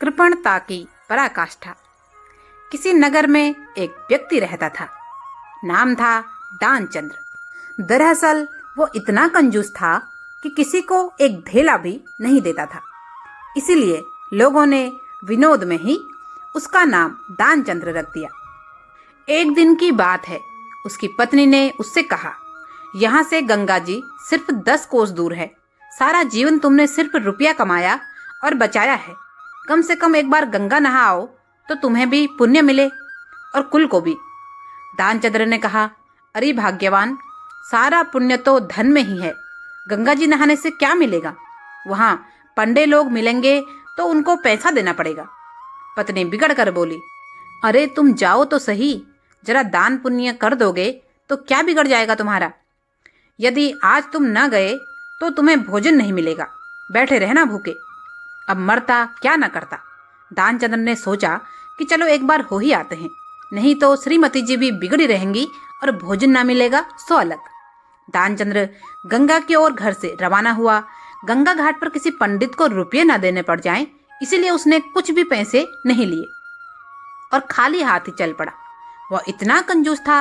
कृपणता की पराकाष्ठा। किसी नगर में एक व्यक्ति रहता था। नाम था दानचंद्र। दरअसल वो इतना कंजूस था कि किसी को एक धेला भी नहीं देता था। इसीलिए लोगों ने विनोद में ही उसका नाम दानचंद्र रख दिया। एक दिन की बात है, उसकी पत्नी ने उससे कहा, यहाँ से गंगा जी सिर्फ 10 कोस दूर है। सारा जीवन तुमने सिर्फ रुपया कमाया और बचाया है। कम से कम एक बार गंगा नहा आओ तो तुम्हें भी पुण्य मिले और कुल को भी। दानचंद्र ने कहा, अरे भाग्यवान, सारा पुण्य तो धन में ही है। गंगा जी नहाने से क्या मिलेगा? वहाँ पंडे लोग मिलेंगे तो उनको पैसा देना पड़ेगा। पत्नी बिगड़ कर बोली, अरे तुम जाओ तो सही, जरा दान पुण्य कर दोगे तो क्या बिगड़ जाएगा तुम्हारा? यदि आज तुम न गए तो तुम्हें भोजन नहीं मिलेगा, बैठे रहना भूखे। अब मरता क्या न करता। दानचंद्र ने सोचा कि चलो एक बार हो ही आते हैं, नहीं तो श्रीमती जी भी बिगड़ी रहेंगी और भोजन ना मिलेगा सो अलग। दानचंद्र गंगा की ओर घर से रवाना हुआ। गंगा घाट पर किसी पंडित को रुपये न देने पड़ जाएं, इसीलिए उसने कुछ भी पैसे नहीं लिए और खाली हाथ ही चल पड़ा। वह इतना कंजूस था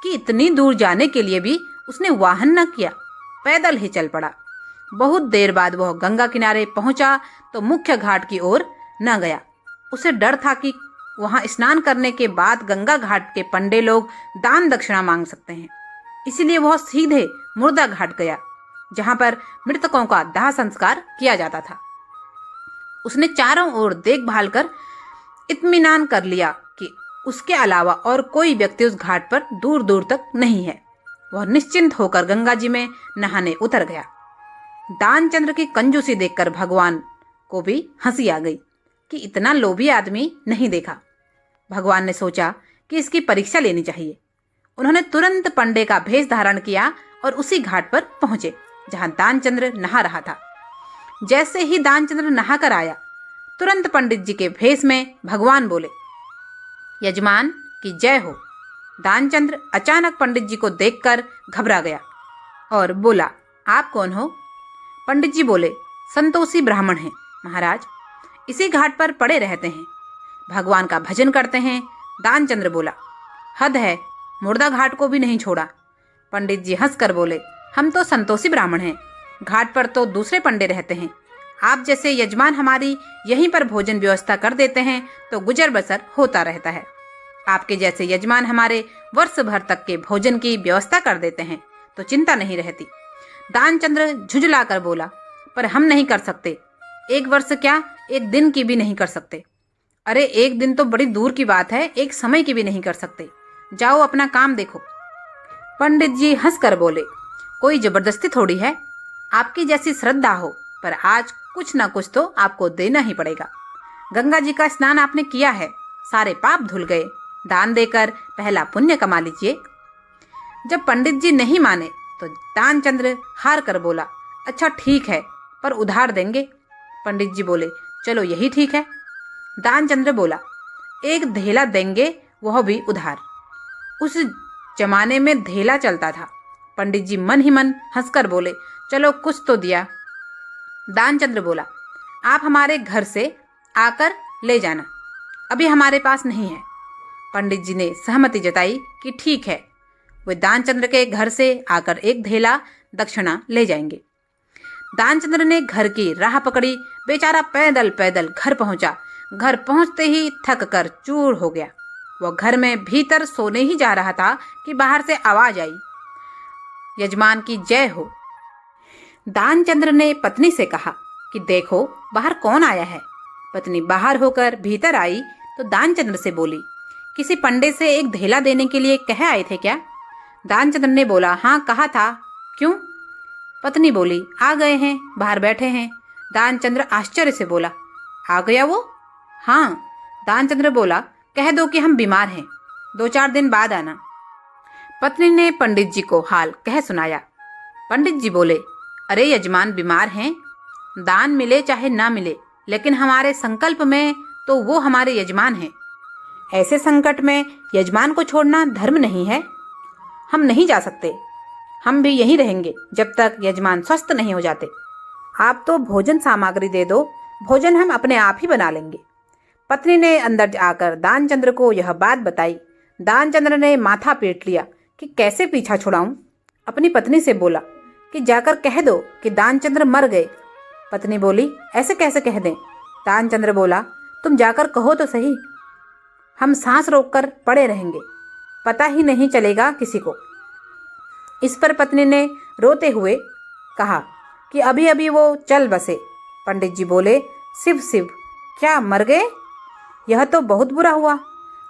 कि इतनी दूर जाने के लिए भी उसने वाहन न किया, पैदल ही चल पड़ा। बहुत देर बाद वह गंगा किनारे पहुंचा तो मुख्य घाट की ओर न गया। उसे डर था कि वहां स्नान करने के बाद गंगा घाट के पंडे लोग दान दक्षिणा मांग सकते हैं। इसीलिए वह सीधे मुर्दा घाट गया, जहां पर मृतकों का दाह संस्कार किया जाता था। उसने चारों ओर देखभाल कर इत्मीनान कर लिया कि उसके अलावा और कोई व्यक्ति उस घाट पर दूर दूर तक नहीं है। वह निश्चिंत होकर गंगा जी में नहाने उतर गया। दानचंद्र की कंजूसी देखकर भगवान को भी हंसी आ गई कि इतना लोभी आदमी नहीं देखा। भगवान ने सोचा कि इसकी परीक्षा लेनी चाहिए। उन्होंने तुरंत पंडे का भेष धारण किया और उसी घाट पर पहुंचे जहां दानचंद्र नहा रहा था। जैसे ही दानचंद्र नहाकर आया, तुरंत पंडित जी के भेष में भगवान बोले, यजमान की जय हो। दानचंद्र अचानक पंडित जी को देखकर घबरा गया और बोला, आप कौन हो? पंडित जी बोले, संतोषी ब्राह्मण हैं महाराज, इसी घाट पर पड़े रहते हैं, भगवान का भजन करते हैं। दानचंद्र बोला, हद है, मुर्दा घाट को भी नहीं छोड़ा। पंडित जी हंसकर बोले, हम तो संतोषी ब्राह्मण हैं, घाट पर तो दूसरे पंडे रहते हैं। आप जैसे यजमान हमारी यहीं पर भोजन व्यवस्था कर देते हैं तो गुजर बसर होता रहता है। आपके जैसे यजमान हमारे वर्ष भर तक के भोजन की व्यवस्था कर देते हैं तो चिंता नहीं रहती। दानचंद्र झुंझला कर बोला, पर हम नहीं कर सकते, एक वर्ष क्या, एक दिन की भी नहीं कर सकते। अरे एक दिन तो बड़ी दूर की बात है, एक समय की भी नहीं कर सकते। जाओ अपना काम देखो। पंडित जी हंसकर बोले, कोई जबरदस्ती थोड़ी है, आपकी जैसी श्रद्धा हो, पर आज कुछ ना कुछ तो आपको देना ही पड़ेगा। गंगा जी का स्नान आपने किया है, सारे पाप धुल गए, दान देकर पहला पुण्य कमा लीजिए। जब पंडित जी नहीं माने तो दानचंद्र हार कर बोला, अच्छा ठीक है, पर उधार देंगे? पंडित जी बोले, चलो यही ठीक है। दानचंद्र बोला, एक धेला देंगे, वह भी उधार। उस जमाने में धेला चलता था। पंडित जी मन ही मन हंसकर बोले, चलो कुछ तो दिया। दानचंद्र बोला, आप हमारे घर से आकर ले जाना, अभी हमारे पास नहीं है। पंडित जी ने सहमति जताई कि ठीक है, वे दानचंद्र के घर से आकर एक धेला दक्षिणा ले जाएंगे। दानचंद्र ने घर की राह पकड़ी, बेचारा पैदल पैदल घर पहुंचा। घर पहुंचते ही थक कर चूर हो गया। वह घर में भीतर सोने ही जा रहा था कि बाहर से आवाज आई, यजमान की जय हो। दानचंद्र ने पत्नी से कहा कि देखो बाहर कौन आया है। पत्नी बाहर होकर भीतर आई तो दानचंद्र से बोली, किसी पंडे से एक धेला देने के लिए कह आए थे क्या? दानचंद्र ने बोला, हाँ कहा था, क्यों? पत्नी बोली, आ गए हैं, बाहर बैठे हैं। दानचंद्र आश्चर्य से बोला, आ गया वो? हाँ। दानचंद्र बोला, कह दो कि हम बीमार हैं, 2-4 दिन बाद आना। पत्नी ने पंडित जी को हाल कह सुनाया। पंडित जी बोले, अरे यजमान बीमार हैं, दान मिले चाहे ना मिले, लेकिन हमारे संकल्प में तो वो हमारे यजमान हैं। ऐसे संकट में यजमान को छोड़ना धर्म नहीं है। हम नहीं जा सकते, हम भी यहीं रहेंगे जब तक यजमान स्वस्थ नहीं हो जाते। आप तो भोजन सामग्री दे दो, भोजन हम अपने आप ही बना लेंगे। पत्नी ने अंदर आकर दानचंद्र को यह बात बताई। दानचंद्र ने माथा पीट लिया कि कैसे पीछा छुड़ाऊं। अपनी पत्नी से बोला कि जाकर कह दो कि दानचंद्र मर गए। पत्नी बोली, ऐसे कैसे कह दें? दानचंद्र बोला, तुम जाकर कहो तो सही, हम सांस रोककर पड़े रहेंगे, पता ही नहीं चलेगा किसी को। इस पर पत्नी ने रोते हुए कहा कि अभी अभी वो चल बसे। पंडित जी बोले, शिव शिव, क्या मर गए? यह तो बहुत बुरा हुआ,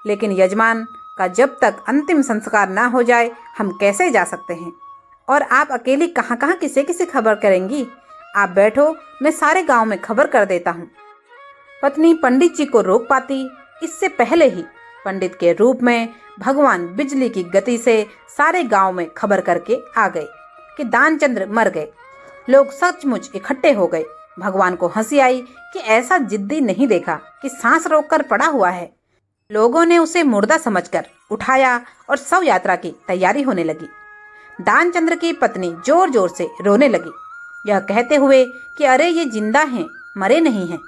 लेकिन यजमान का जब तक अंतिम संस्कार ना हो जाए हम कैसे जा सकते हैं? और आप अकेली कहाँ कहाँ किसे किसे खबर करेंगी? आप बैठो, मैं सारे गांव में खबर कर देता हूँ। पत्नी पंडित जी को रोक पाती इससे पहले ही पंडित के रूप में भगवान बिजली की गति से सारे गांव में खबर करके आ गए कि दानचंद्र मर गए। लोग सचमुच इकट्ठे हो गए। भगवान को हंसी आई कि ऐसा जिद्दी नहीं देखा कि सांस रोककर पड़ा हुआ है। लोगों ने उसे मुर्दा समझकर उठाया और शव यात्रा की तैयारी होने लगी। दानचंद्र की पत्नी जोर जोर से रोने लगी, यह कहते हुए कि अरे ये जिंदा हैं, मरे नहीं हैं।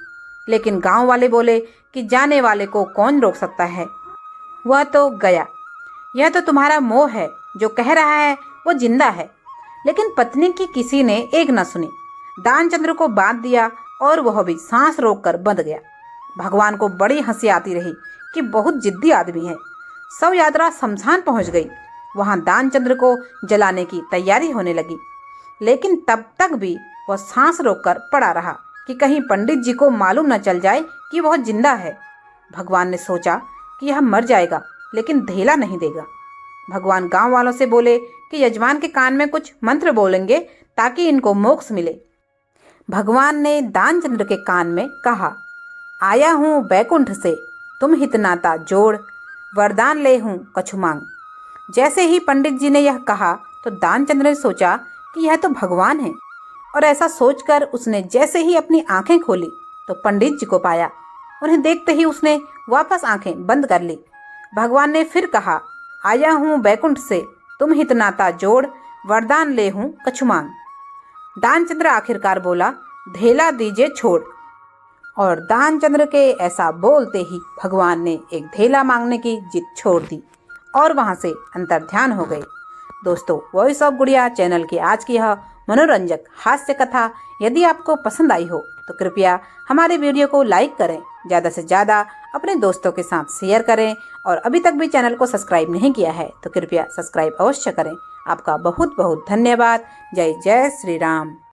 लेकिन गांव वाले बोले कि जाने वाले को कौन रोक सकता है, वह तो गया। यह तो तुम्हारा मोह है, जो कह रहा है वो जिंदा है। लेकिन पत्नी की किसी ने एक न सुनी। दानचंद्र को बांध दिया और वह भी सांस रोककर बंध गया। भगवान को बड़ी हंसी आती रही कि बहुत जिद्दी आदमी है। शव यात्रा शमशान पहुंच गई। वहां दानचंद्र को जलाने की तैयारी होने लगी, लेकिन तब तक भी वह सांस रोककर पड़ा रहा कि कहीं पंडित जी को मालूम न चल जाए कि वह जिंदा है। भगवान ने सोचा कि यह मर जाएगा, लेकिन धेला नहीं देगा। भगवान गांव वालों से बोले कि यजमान के कान में कुछ मंत्र बोलेंगे ताकि इनको मोक्ष मिले। भगवान ने दानचंद्र के कान में कहा, आया हूँ बैकुंठ से, तुम हित नाता जोड़, वरदान ले हूँ कछु मांग। जैसे ही पंडित जी ने यह कहा तो दानचंद्र ने सोचा कि यह तो भगवान है, और ऐसा सोचकर उसने जैसे ही अपनी आंखें खोली तो पंडित जी को पाया। उन्हें देखते ही उसने वापस आंखें बंद कर ली। भगवान ने फिर कहा, आया हूँ बैकुंठ से, तुम हित नाता जोड़, वरदान ले हूँ कछु मांग। दानचंद्र आखिरकार बोला, धेला दीजिए छोड़। और दानचंद्र के ऐसा बोलते ही भगवान ने एक धेला मांगने की जिद छोड़ दी और वहां से अंतर्ध्यान हो गए। दोस्तों, वॉइस ऑफ गुड़िया चैनल की आज की यह मनोरंजक हास्य कथा यदि आपको पसंद आई हो तो कृपया हमारे वीडियो को लाइक करें, ज़्यादा से ज़्यादा अपने दोस्तों के साथ शेयर करें, और अभी तक भी चैनल को सब्सक्राइब नहीं किया है तो कृपया सब्सक्राइब अवश्य करें। आपका बहुत बहुत धन्यवाद। जय जय श्री राम।